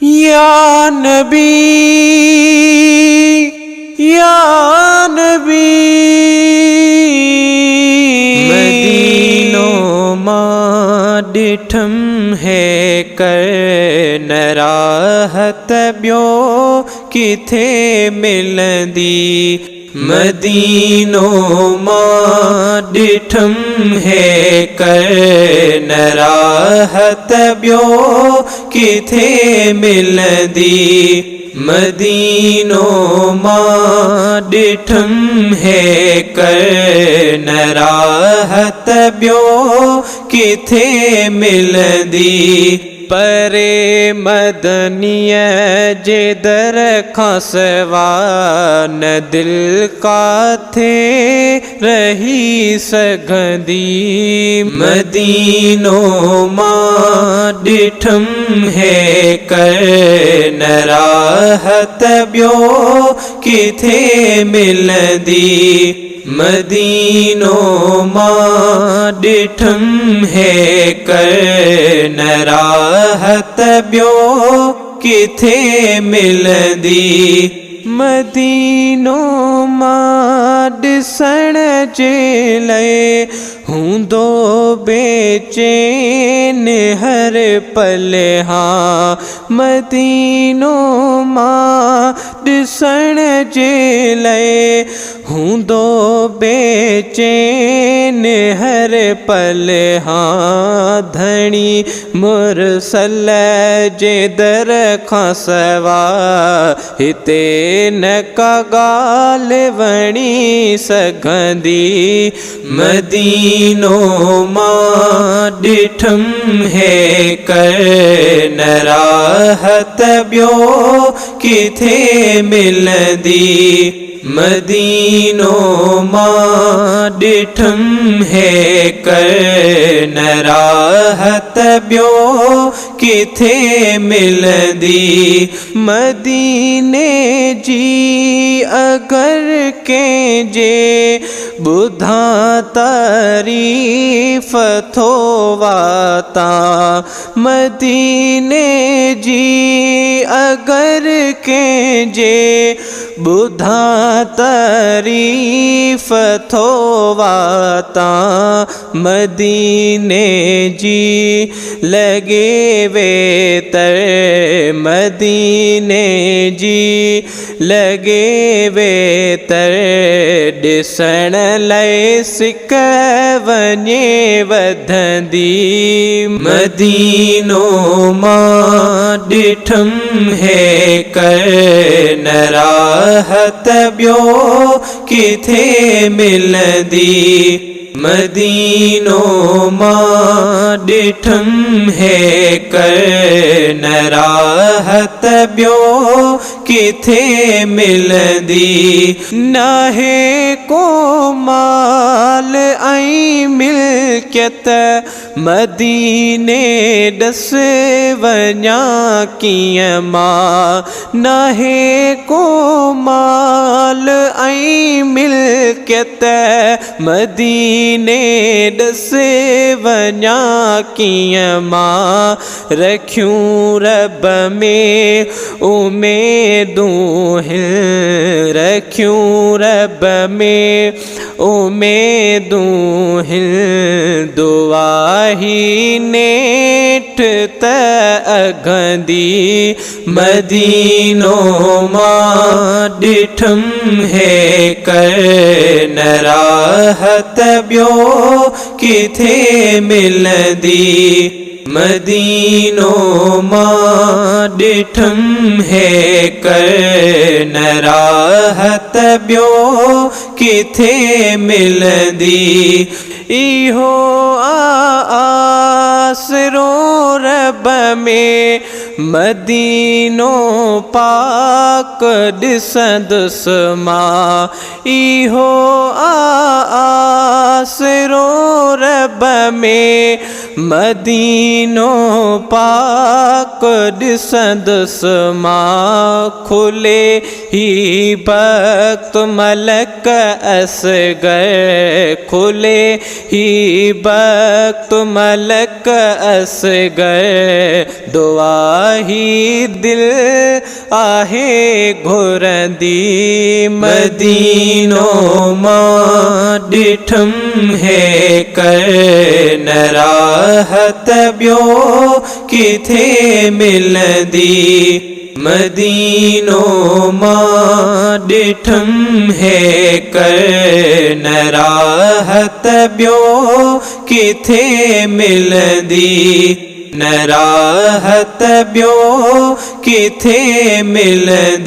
या नबी या नबी। मदीनो मां डिठम है कर न राहत ॿियो किथे मिलंदी। मदीनो मां डिठम है कर न राहत ॿियो किथे मिलंदी। मदीनो मां डिठम है कर न राहत ॿियो किथे मिलंदी। परे मदनीअ जे दर खां सवा न दिल काथे रही सघंदी। मदीनो मां डिठम है कर न राहत ॿियो किथे मिलंदी। मदीनो मां डिठम है कर न राहत ॿियो किथे मिलंदी। मदीनो मां ॾिसण जे लाइ हूंदो बेचैन हर पल हाँ। मदीनो मां ॾिसण जे लाइ हूंदो बेचैन हर पल हाँ। धणी मुरसल जे दर खां सवा हिते न का ॻाल्हि वणी सघंदी। मदीनो मां डिठम है कर न राहत ॿियो किथे मिलंदी। मदीनो मां डिठम है कर न राहत ॿियो किथे मिलंदी। मदीने जी अगर कंहिंजे ॿुधा तारीफ़ थो वाता। मदीने जी अगर कंहिंजे ॿुधा तारीफ़ थो वाता। मदीने जी लॻे वेतर मदीने जी लॻे वेतर ॾिसण लाइ सिक वञे वधंदी। मदीनो मां डिठम है कर न राहत ॿियो किथे मिलंदी। मदीनो मां डिठम है कर न राहत ॿियो किथे मिलंदी। नाहे को माल ऐं मिल्कियत मदीने ॾस वञा कीअं मां। नाहे को माल ऐं मिल्कियत मदीने ॾस वञा कीअं मां। रखियूं रब में उमेदूं रखियूं रब में उमेदूं दुआ ही नेठ त अघंदी। मदीनो मां डिठम है कर न राहत ॿियो किथे मिलंदी। मदीनो मां डिठम है कर न राहत ॿियो किथे मिलंदी। इहो आसरो रब में मदीनो पाक ॾिसंदुसि मां। इहो आसरो रब में मदीनो पाक ॾिसंदुसि मां। खुले ही बख़्त मलक असगर खुले ही बख़्त मलक असगर दुआ ही दिल आहे घुरंदी मदीनो मां ॾिठम है कर न राहत ॿियो किथे मिलंदी मदीनो मां ॾिठम है कर न राहत ॿियो किथे मिलंदी न राहत ॿियो किथे मिलंदी।